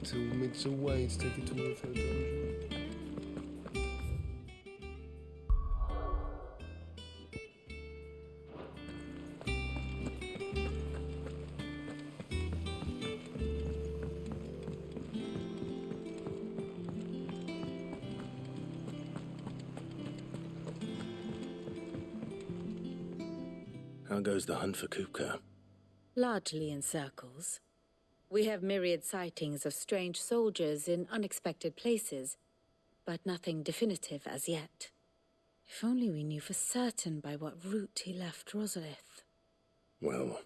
until mid's away to take it to one of her dungeons. How goes the hunt for Kupka? Largely in circles. We have myriad sightings of strange soldiers in unexpected places, but nothing definitive as yet. If only we knew for certain by what route he left Rosalith. Well,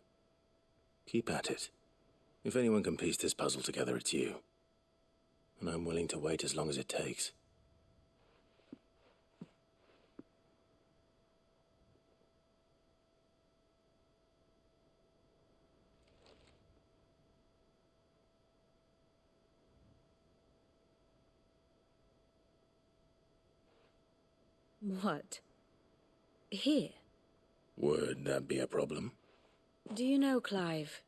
keep at it. If anyone can piece this puzzle together, it's you. And I'm willing to wait as long as it takes. What? Here? Would that be a problem? Do you know, Clive,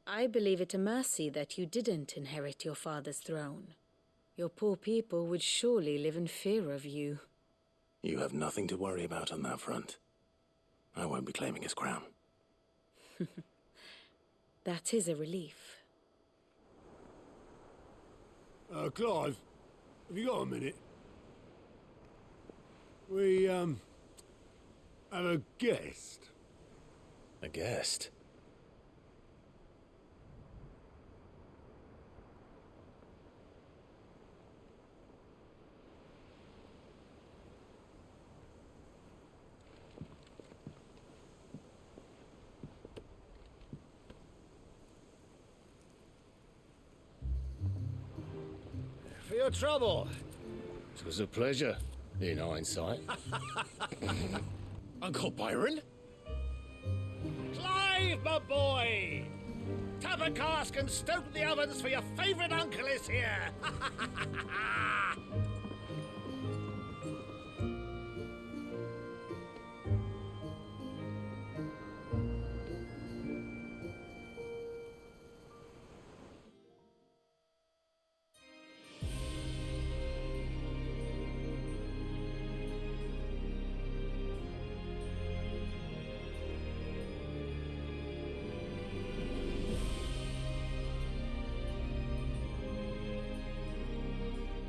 I believe it a mercy that you didn't inherit your father's throne. Your poor people would surely live in fear of you. You have nothing to worry about on that front. I won't be claiming his crown. That is a relief. Clive, have you got a minute? We, have a guest. A guest? For your trouble. It was a pleasure, in hindsight. Uncle Byron? Clive, my boy! Tap a cask and stoke the ovens, for your favourite uncle is here!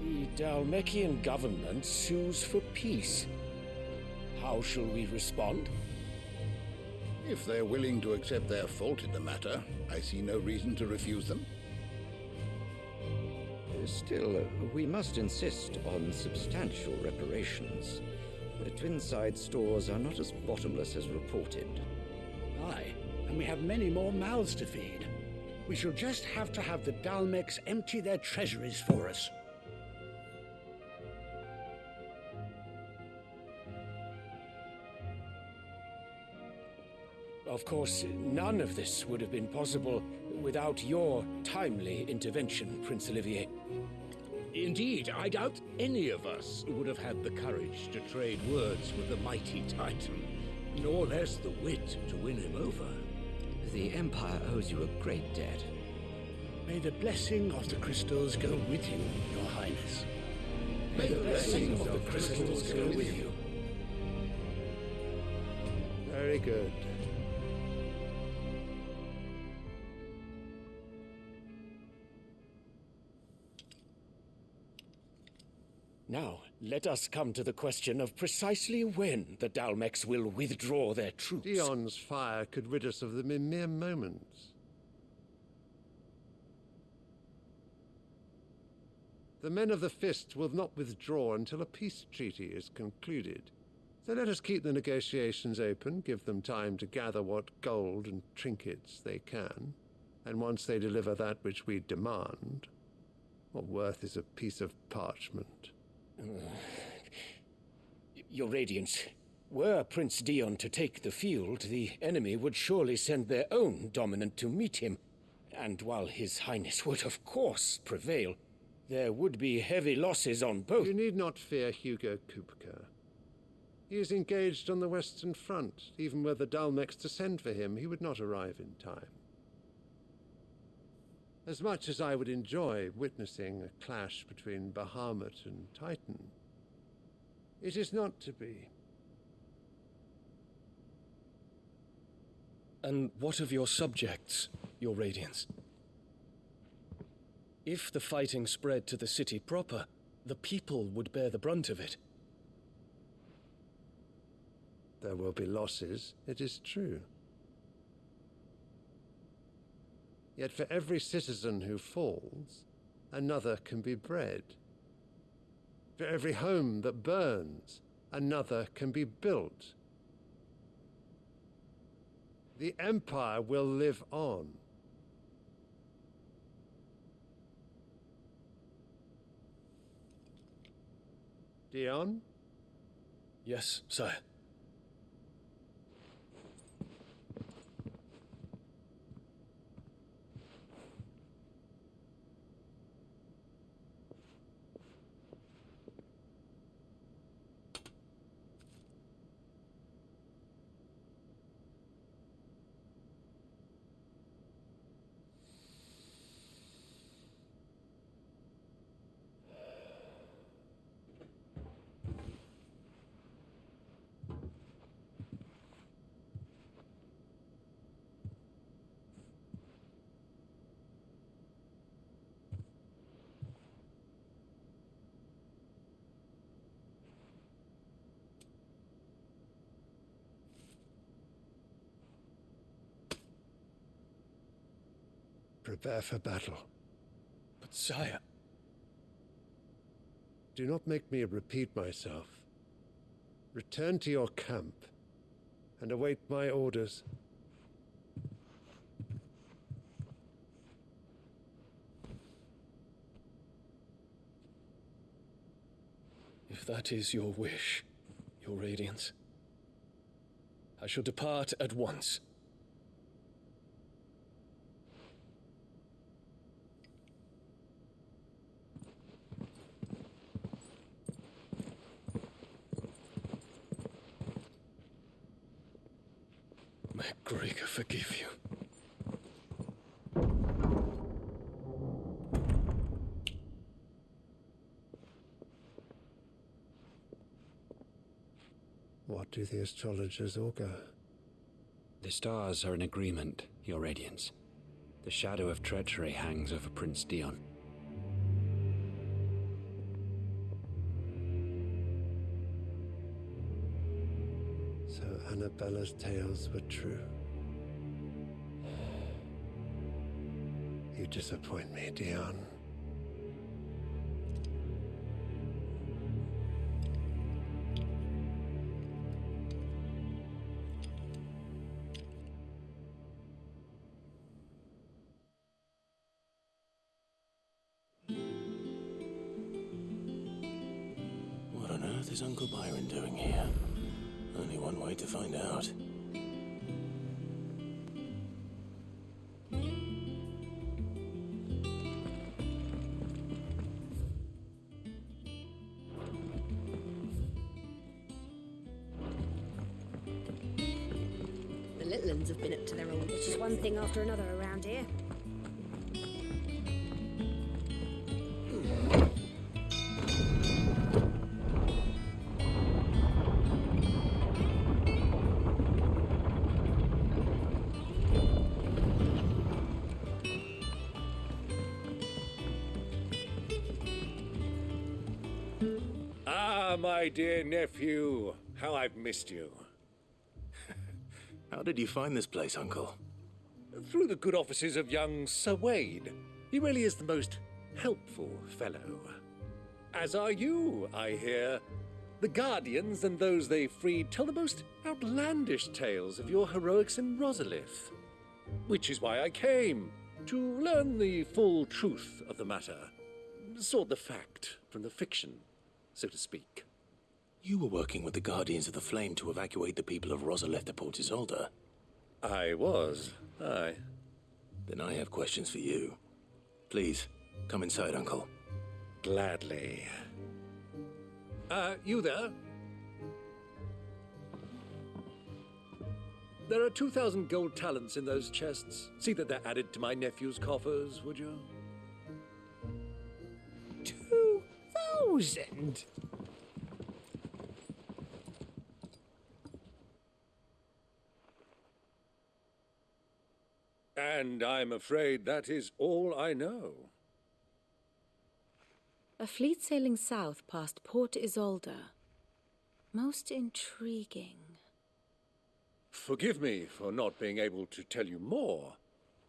The Dalmekian government sues for peace. How shall we respond? If they're willing to accept their fault in the matter, I see no reason to refuse them. Still, we must insist on substantial reparations. The Twinside stores are not as bottomless as reported. Aye, and we have many more mouths to feed. We shall just have to have the Dalmeks empty their treasuries for us. Of course, none of this would have been possible without your timely intervention, Prince Olivier. Indeed, I doubt any of us would have had the courage to trade words with the mighty Titan, nor less the wit to win him over. The Empire owes you a great debt. May the blessing of the crystals go with you, Your Highness. May the blessing of the crystals go with you. Very good. Now, let us come to the question of precisely when the Dalmeks will withdraw their troops. Dion's fire could rid us of them in mere moments. The men of the Fist will not withdraw until a peace treaty is concluded. So let us keep the negotiations open, give them time to gather what gold and trinkets they can, and once they deliver that which we demand, what worth is a piece of parchment? Your Radiance, were Prince Dion to take the field, the enemy would surely send their own dominant to meet him. And while His Highness would of course prevail, there would be heavy losses on both. You need not fear Hugo Kupka. He is engaged on the Western Front. Even were the Dalmeks to send for him, he would not arrive in time. As much as I would enjoy witnessing a clash between Bahamut and Titan, it is not to be. And what of your subjects, your Radiance? If the fighting spread to the city proper, the people would bear the brunt of it. There will be losses, it is true. Yet for every citizen who falls, another can be bred. For every home that burns, another can be built. The Empire will live on. Dion? Yes, sire. Prepare for battle. But sire... Do not make me repeat myself. Return to your camp and await my orders. If that is your wish, your Radiance, I shall depart at once. May Gregor forgive you. What do the astrologers augur? The stars are in agreement, Your Radiance. The shadow of treachery hangs over Prince Dion. So Annabella's tales were true. You disappoint me, Dion. What on earth is Uncle Byron doing here? Only one way to find out. The Littlands have been up to their old. It's just one thing after another around here. Ah, my dear nephew, how I've missed you. How did you find this place, Uncle? Through the good offices of young Sir Wade. He really is the most helpful fellow. As are you, I hear. The Guardians and those they freed tell the most outlandish tales of your heroics in Rosalith. Which is why I came, to learn the full truth of the matter. Sort the fact from the fiction, so to speak. You were working with the Guardians of the Flame to evacuate the people of Rosalith to Port Isolde. I was, aye. Then I have questions for you. Please, come inside, Uncle. Gladly. You there? There are 2,000 gold talents in those chests. See that they're added to my nephew's coffers, would you? 2,000? And I'm afraid that is all I know. A fleet sailing south past Port Isolde. Most intriguing. Forgive me for not being able to tell you more.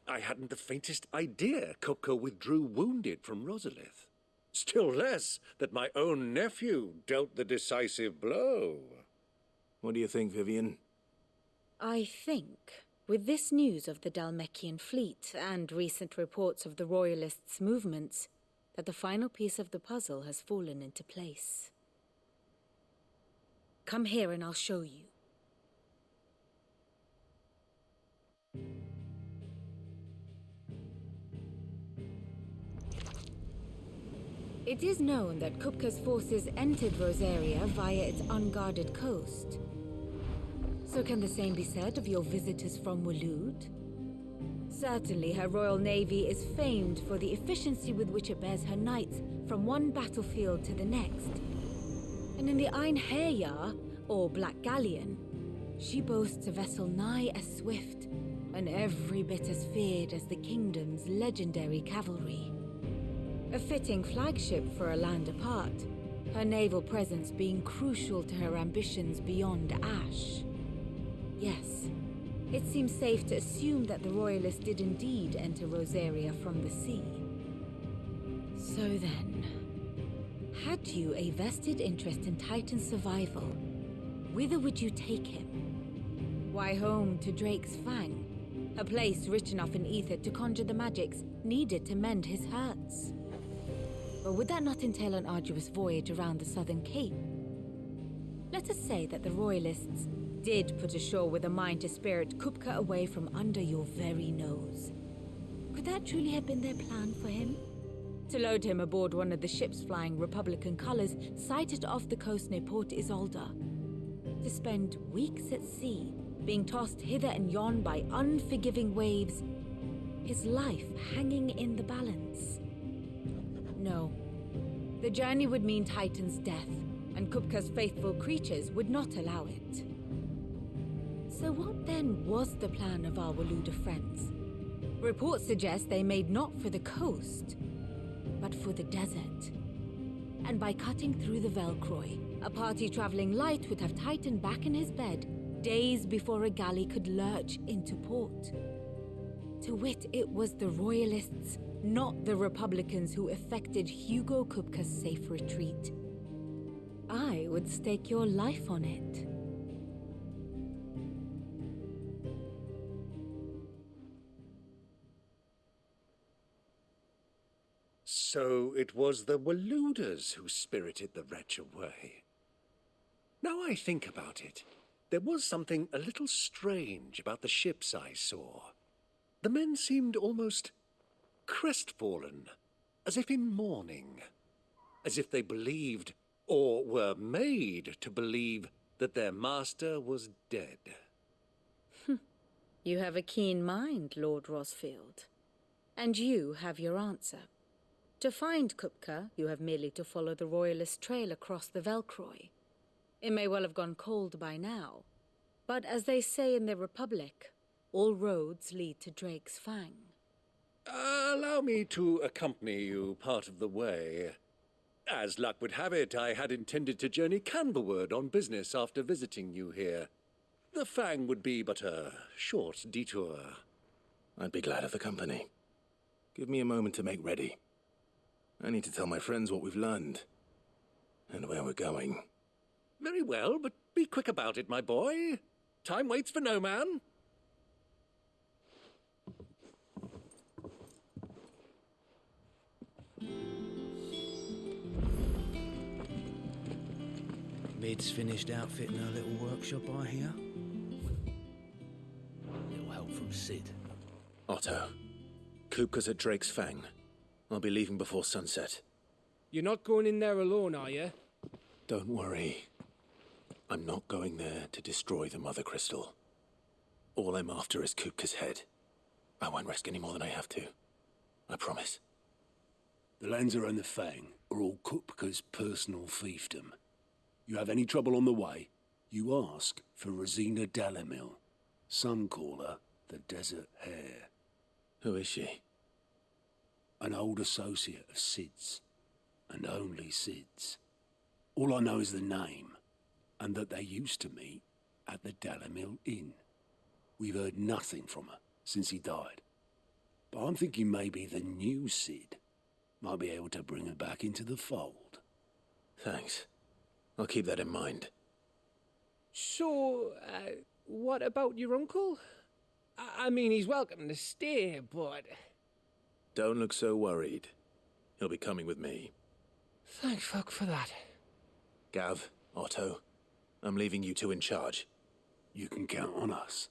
I hadn't the faintest idea Kupka withdrew wounded from Rosalith. Still less that my own nephew dealt the decisive blow. What do you think, Vivian? I think, with this news of the Dhalmekian fleet and recent reports of the Royalists' movements, that the final piece of the puzzle has fallen into place. Come here and I'll show you. It is known that Kupka's forces entered Rosaria via its unguarded coast. So can the same be said of your visitors from Waloed? Certainly her Royal Navy is famed for the efficiency with which it bears her knights from one battlefield to the next. And in the Einherjar, or Black Galleon, she boasts a vessel nigh as swift and every bit as feared as the kingdom's legendary cavalry. A fitting flagship for a land apart, her naval presence being crucial to her ambitions beyond Ash. Yes, it seems safe to assume that the Royalists did indeed enter Rosaria from the sea. So then, had you a vested interest in Titan's survival, whither would you take him? Why, home to Drake's Fang, a place rich enough in ether to conjure the magics needed to mend his hurts. Or would that not entail an arduous voyage around the southern cape? Let us say that the Royalists did put ashore with a mind to spirit Kupka away from under your very nose. Could that truly have been their plan for him? To load him aboard one of the ships flying Republican colors sighted off the coast near Port Isolde. To spend weeks at sea, being tossed hither and yon by unforgiving waves, his life hanging in the balance. No. The journey would mean Titan's death, and Kupka's faithful creatures would not allow it. So what then was the plan of our Waluda friends? Reports suggest they made not for the coast, but for the desert. And by cutting through the Velcroy, a party traveling light would have Titan back in his bed days before a galley could lurch into port. To wit, it was the Royalists, not the Republicans, who effected Hugo Kupka's safe retreat. I would stake your life on it. So it was the Waludas who spirited the wretch away. Now I think about it, there was something a little strange about the ships I saw. The men seemed almost crestfallen, as if in mourning, as if they believed, or were made to believe, that their master was dead. You have a keen mind, Lord Rosfield. And you have your answer. To find Kupka, you have merely to follow the Royalist trail across the Velcroy. It may well have gone cold by now, but as they say in the Republic, all roads lead to Drake's Fang. Allow me to accompany you part of the way. As luck would have it, I had intended to journey Canberward on business after visiting you here. The Fang would be but a short detour. I'd be glad of the company. Give me a moment to make ready. I need to tell my friends what we've learned, and where we're going. Very well, but be quick about it, my boy. Time waits for no man. Mid's finished outfitting her little workshop, I hear. Little help from Sid. Otto, Kupka's at Drake's Fang. I'll be leaving before sunset. You're not going in there alone, are you? Don't worry. I'm not going there to destroy the Mother Crystal. All I'm after is Kupka's head. I won't risk any more than I have to. I promise. The Lancer and the Fang are all Kupka's personal fiefdom. You have any trouble on the way, you ask for Rosina Dalamil. Some call her the Desert Hare. Who is she? An old associate of Sid's, and only Sid's. All I know is the name, and that they used to meet at the Dalamil Inn. We've heard nothing from her since he died. But I'm thinking maybe the new Sid might be able to bring her back into the fold. Thanks. I'll keep that in mind. So, what about your uncle? I mean, he's welcome to stay, but... Don't look so worried. He'll be coming with me. Thank fuck for that. Gav, Otto, I'm leaving you two in charge. You can count on us.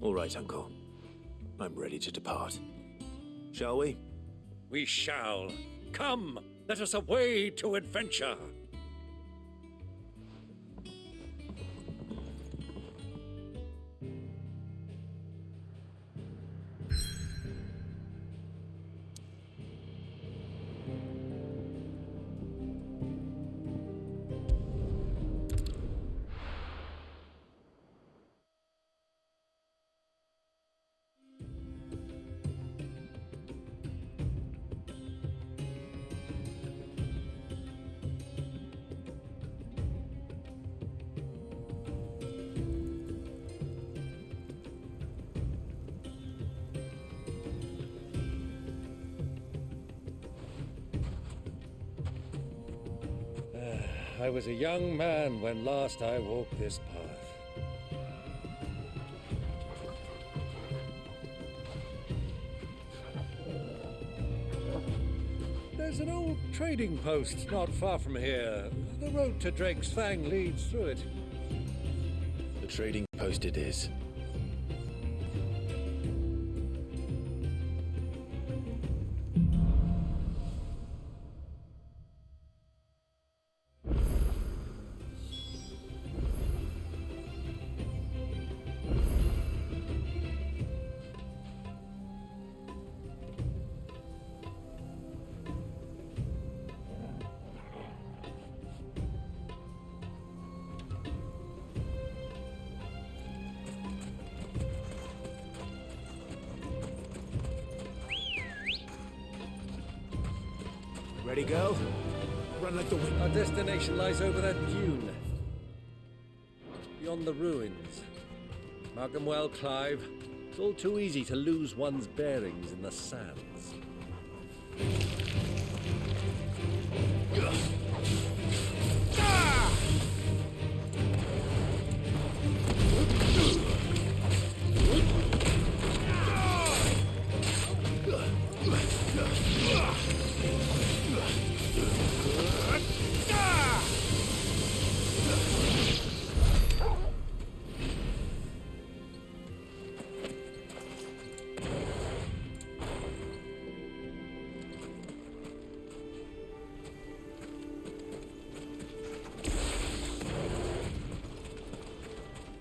All right, Uncle. I'm ready to depart. Shall we? We shall. Come, let us away to adventure. I was a young man when last I walked this path. There's an old trading post not far from here. The road to Drake's Fang leads through it. The trading post it is. Ready, go? Run like the wind. Our destination lies over that dune. Beyond the ruins. Mark them well, Clive. It's all too easy to lose one's bearings in the sands.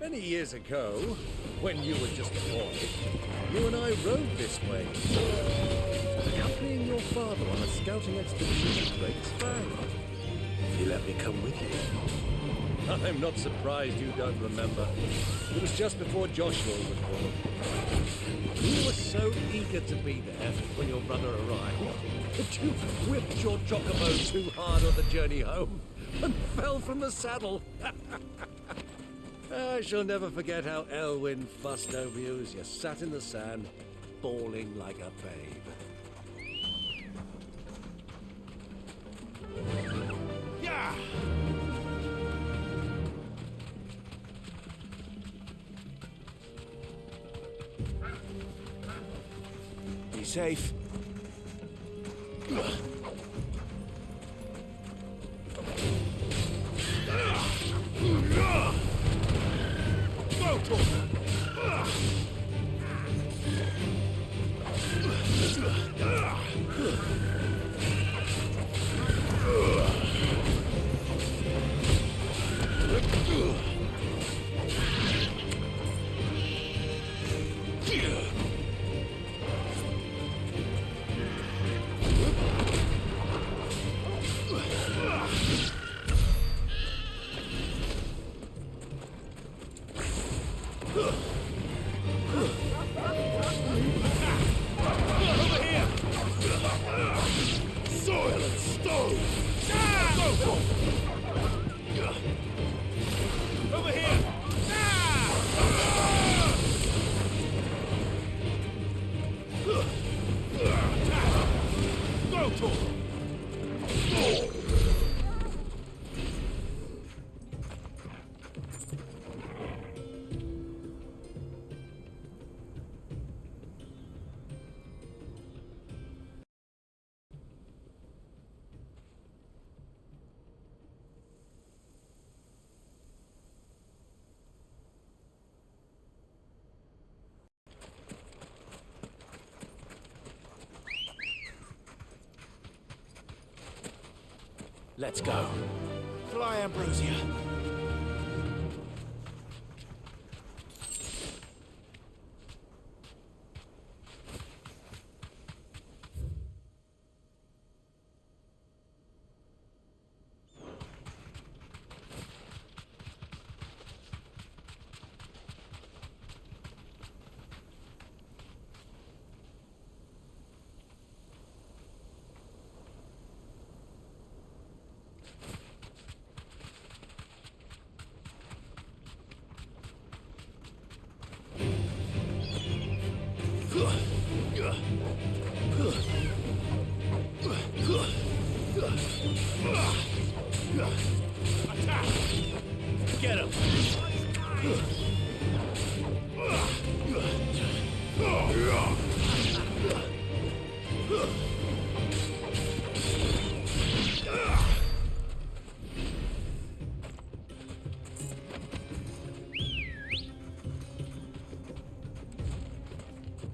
Many years ago, when you were just a boy, you and I rode this way, accompanying your father on a scouting expedition to Drake's Fang. He let me come with you. I'm not surprised you don't remember. It was just before Joshua was born. You were so eager to be there when your brother arrived that you whipped your chocobo too hard on the journey home and fell from the saddle. I shall never forget how Elwyn fussed over you as you sat in the sand, bawling like a babe. Yeah! Be safe. Let's go. Fly, Ambrosia. Attack! Get him!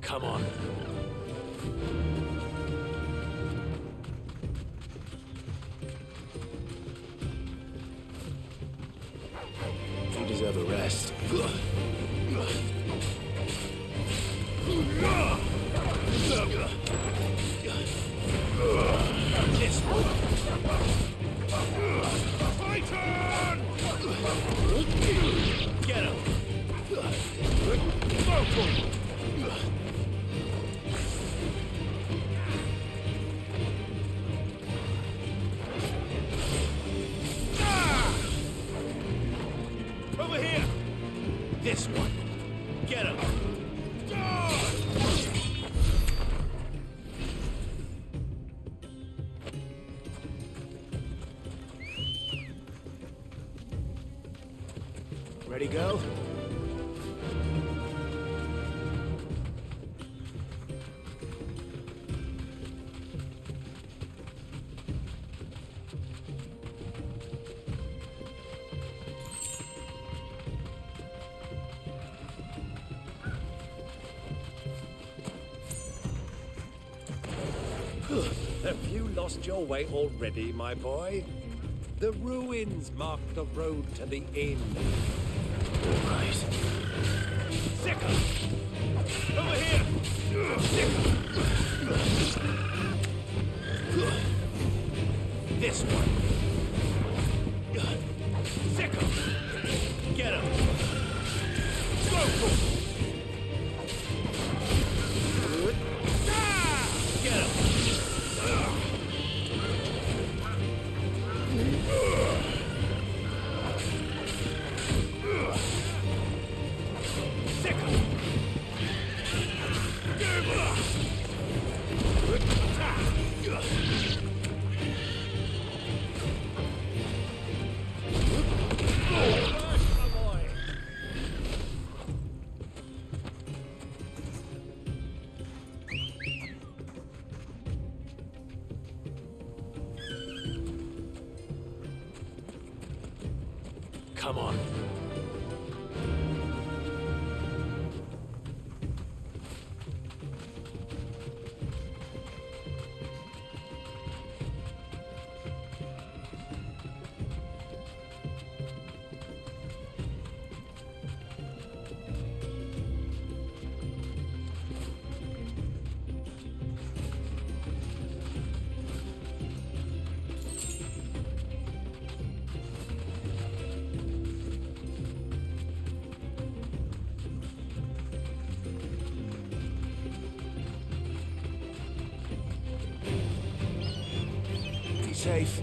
Come on. You deserve a rest. This one. Titan! Get him! Over here! This one. Get him! Ready, go? Have you lost your way already, my boy? The ruins mark the road to the inn. All right. Sicker! Over here! This one. Sicker! Get him! Go! Get him! Come on. Safe.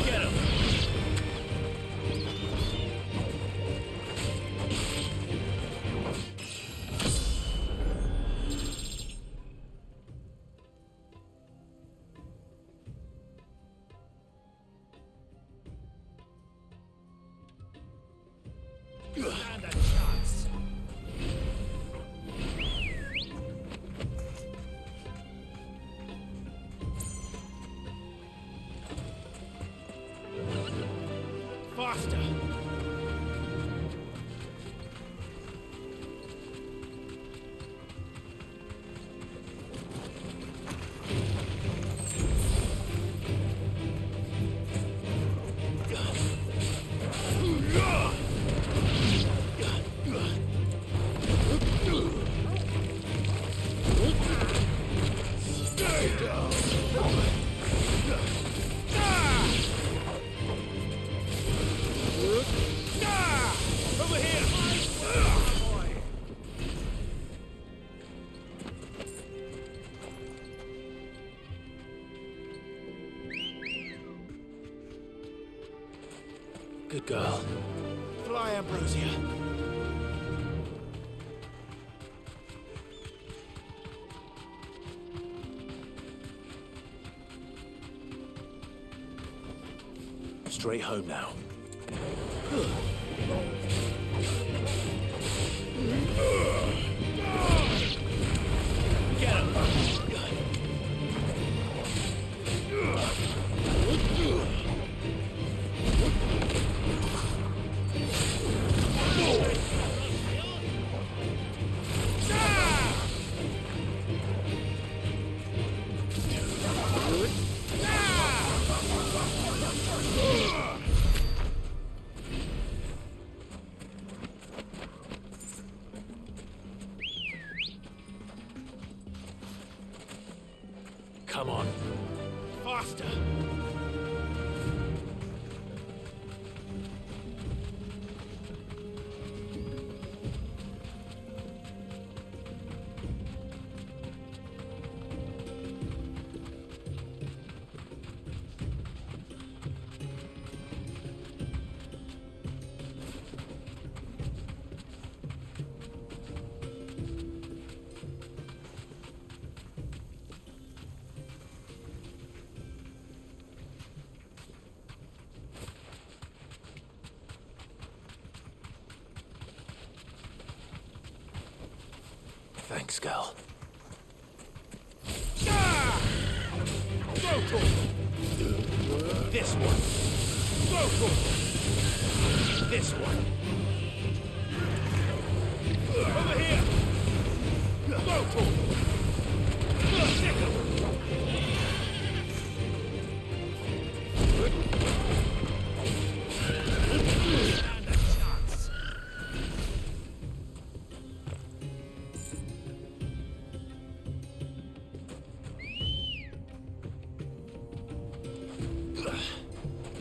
Get him! Stand a chance. Faster. Good girl. Fly, Ambrosia. Straight home now. Get him! Come on. Faster! Thanks, girl. This one. This one. Over here.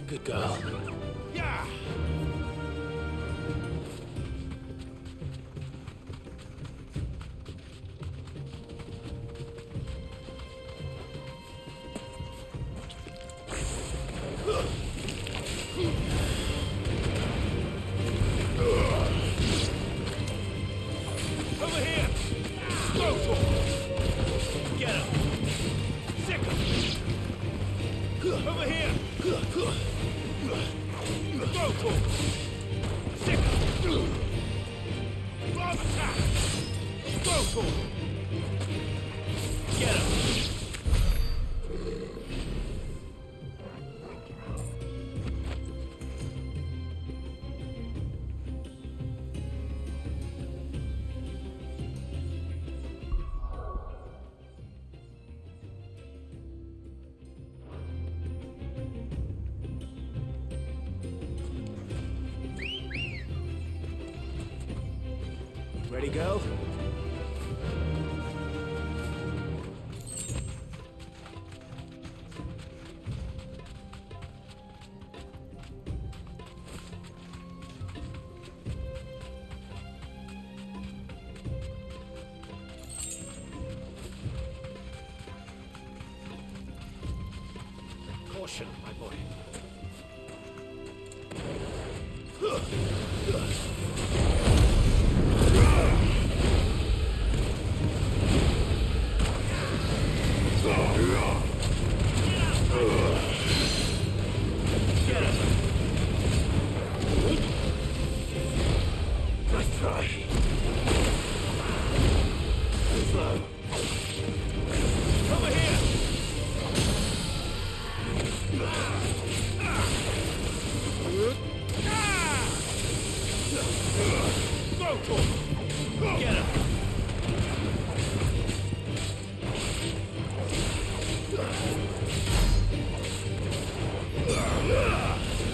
Good girl. Yeah. Over here. Go for it. Get him. Sick him. Over here. Go for it. Sick him. Bomb attack. Go for it. Get him. Ready, go? Caution, my boy. Nice try. Slow. Over here! Go for it! Get him!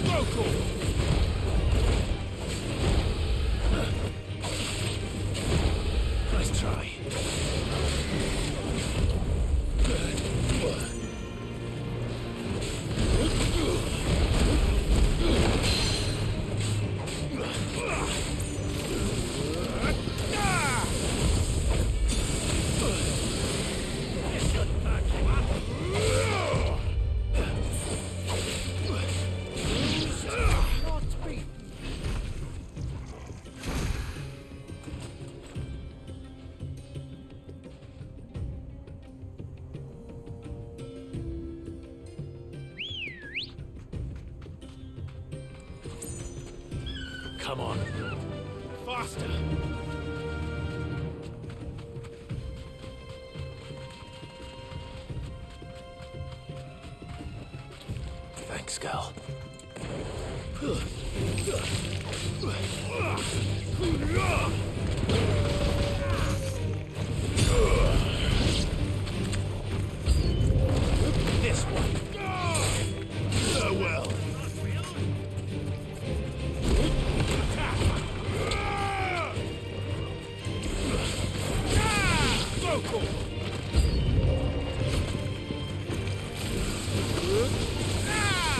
Go for it! Nice try. Come on. Faster! Thanks, Gal. This one. So well. Vocal.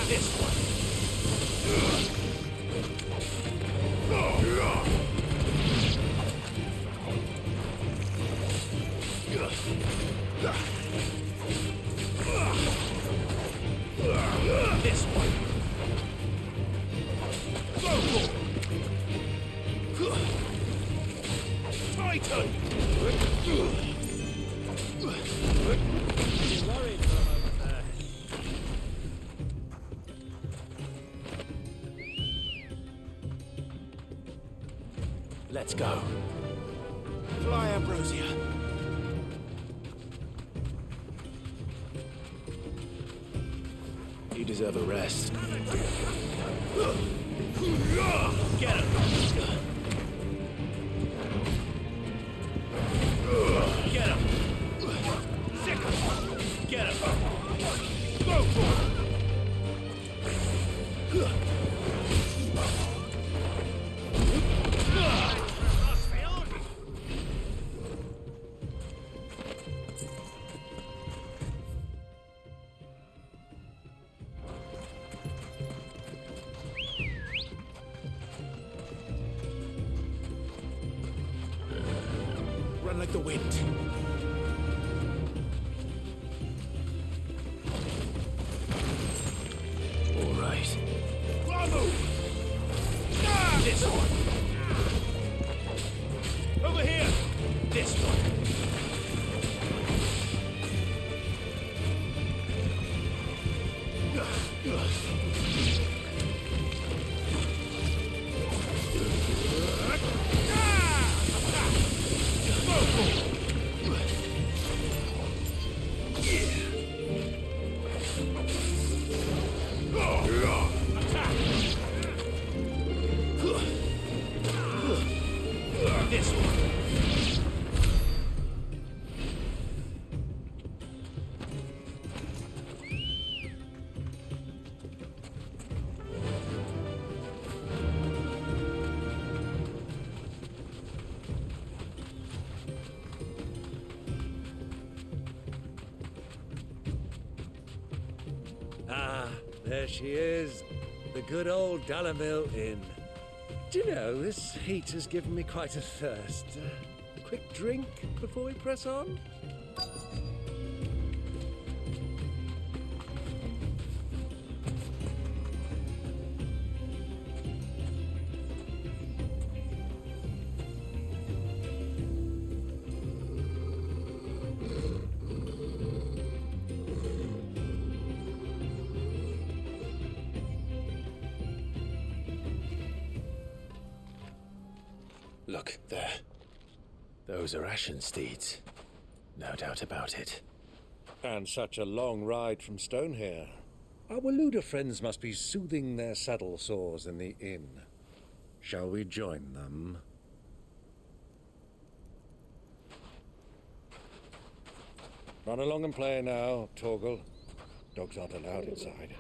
This one. This one. Vocal. Titan. Let's go. Fly, Ambrosia. You deserve a rest. Get him. Get him. Sick him. Get him. Go for it. Run like the wind. All right. Bravo! This one. Over here. This one. This one. Ah, there she is. The good old Dalamil Inn. Do you know, this heat has given me quite a thirst. A quick drink before we press on? Look, there. Those are Ashen steeds. No doubt about it. And such a long ride from Stonehair. Our Waluda friends must be soothing their saddle sores in the inn. Shall we join them? Run along and play now, Torgal. Dogs aren't allowed inside.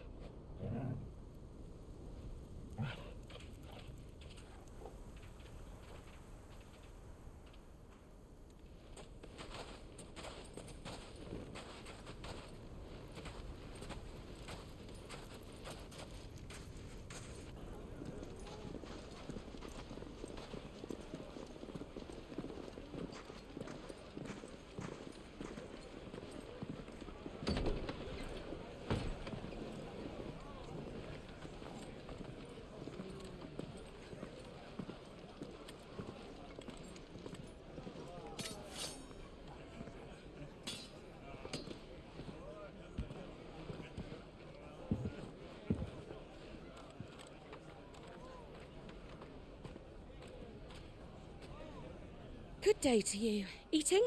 Good day to you. Eating?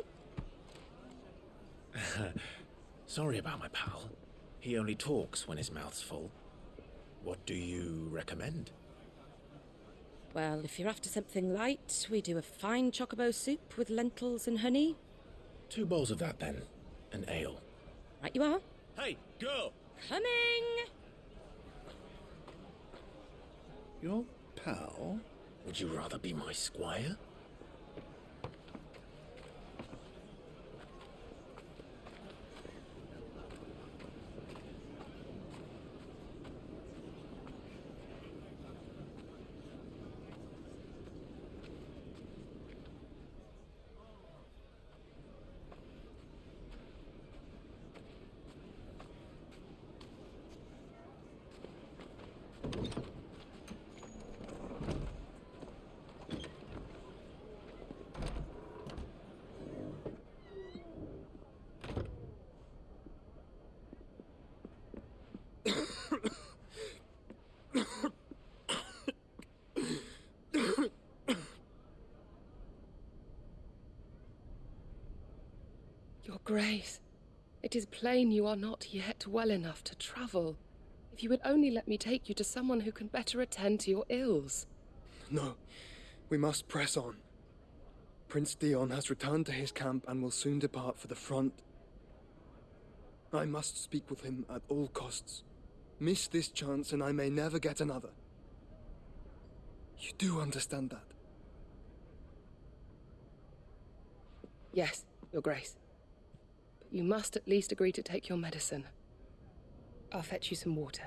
Sorry about my pal. He only talks when his mouth's full. What do you recommend? Well, if you're after something light, we do a fine chocobo soup with lentils and honey. 2 bowls of that, then. An ale. Right you are. Hey, girl! Coming! Your pal? Would you rather be my squire? Your Grace, it is plain you are not yet well enough to travel. If you would only let me take you to someone who can better attend to your ills. No, we must press on. Prince Dion has returned to his camp and will soon depart for the front. I must speak with him at all costs. Miss this chance and I may never get another. You do understand that? Yes, Your Grace. But you must at least agree to take your medicine. I'll fetch you some water.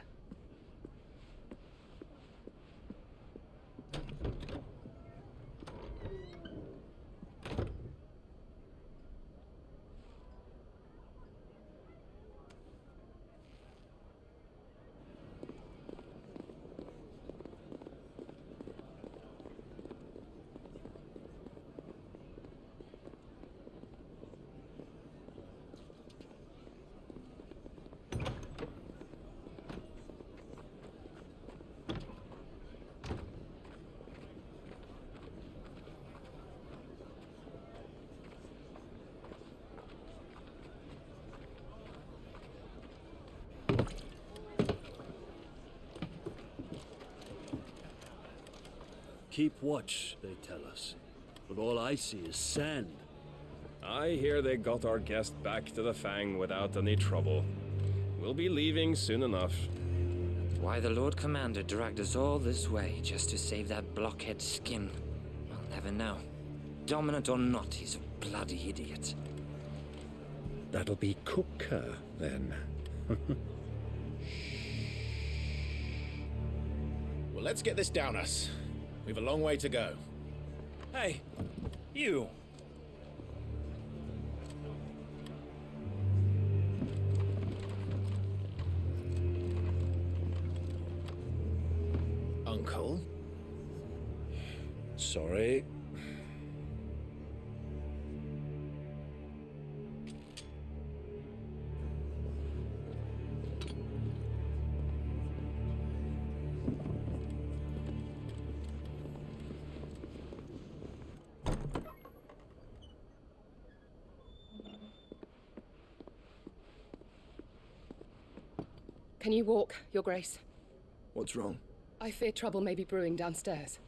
Keep watch, they tell us. But all I see is sand. I hear they got our guest back to the Fang without any trouble. We'll be leaving soon enough. Why the Lord Commander dragged us all this way just to save that blockhead skin, I'll never know. Dominant or not, he's a bloody idiot. That'll be Cooker, then. Well, let's get this down us. We've a long way to go. Hey, you! Uncle? Sorry. Can you walk, Your Grace? What's wrong? I fear trouble may be brewing downstairs.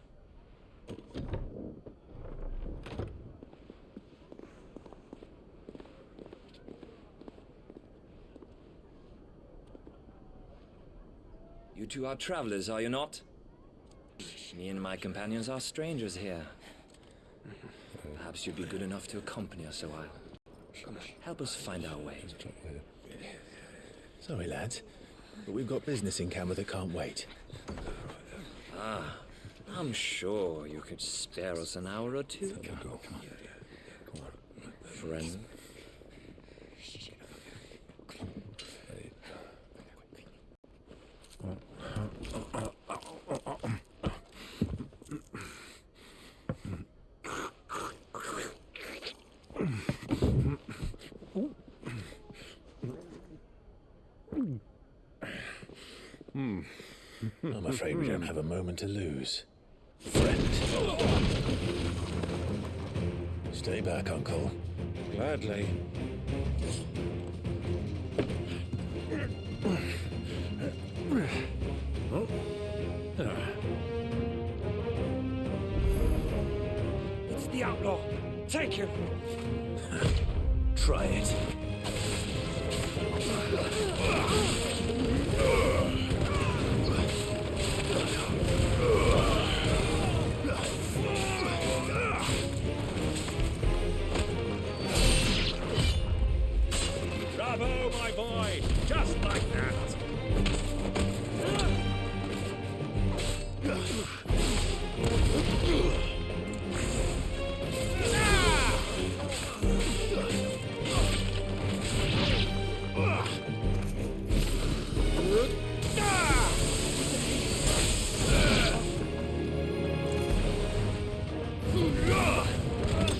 You two are travelers, are you not? Me and my companions are strangers here. Perhaps you'd be good enough to accompany us a while. Help us find our way. Sorry, lads, but we've got business in camera that can't wait. Ah, I'm sure you could spare us an hour or two. Come on. Friend. I'm afraid we don't have a moment to lose. Friend. Stay back, Uncle. Gladly. Oh. It's the outlaw. Take him. Try it. Bravo, my boy! Just like that!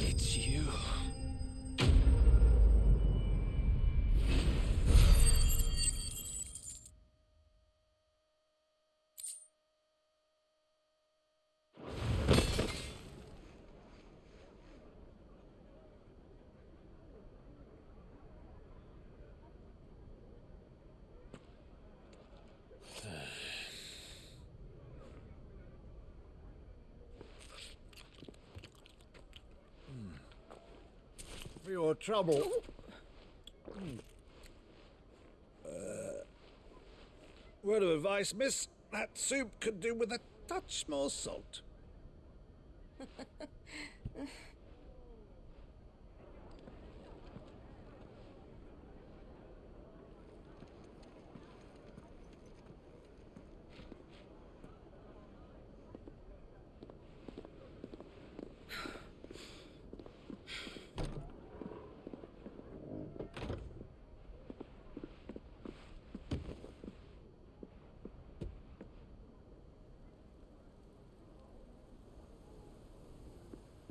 It's you. For your trouble. Word of advice, miss. That soup could do with a touch more salt.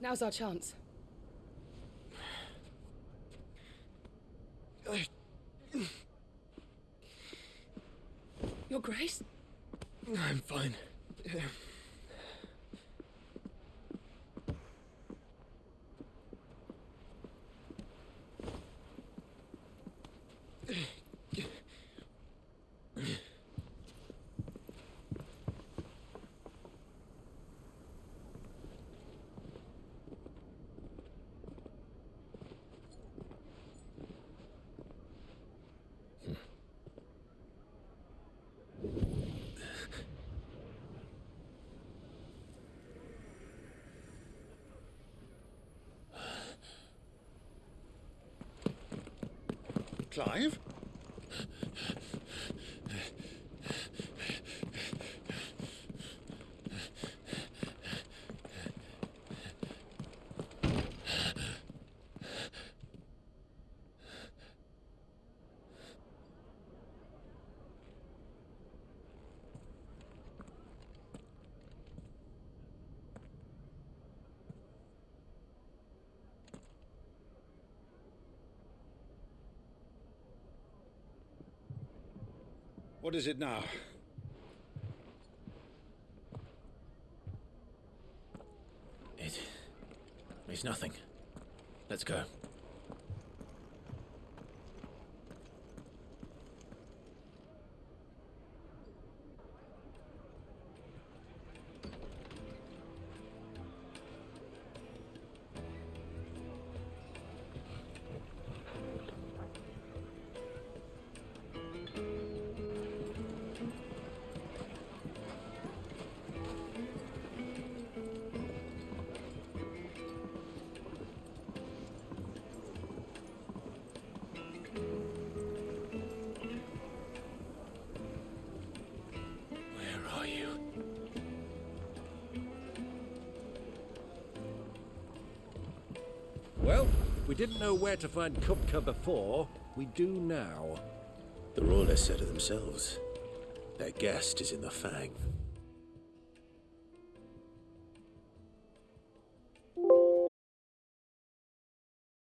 Now's our chance. Your Grace? I'm fine. Clive? What is it now? It's nothing. Let's go. Well, we didn't know where to find Kupka before. We do now. The Rawlers said it themselves. Their guest is in the Fang.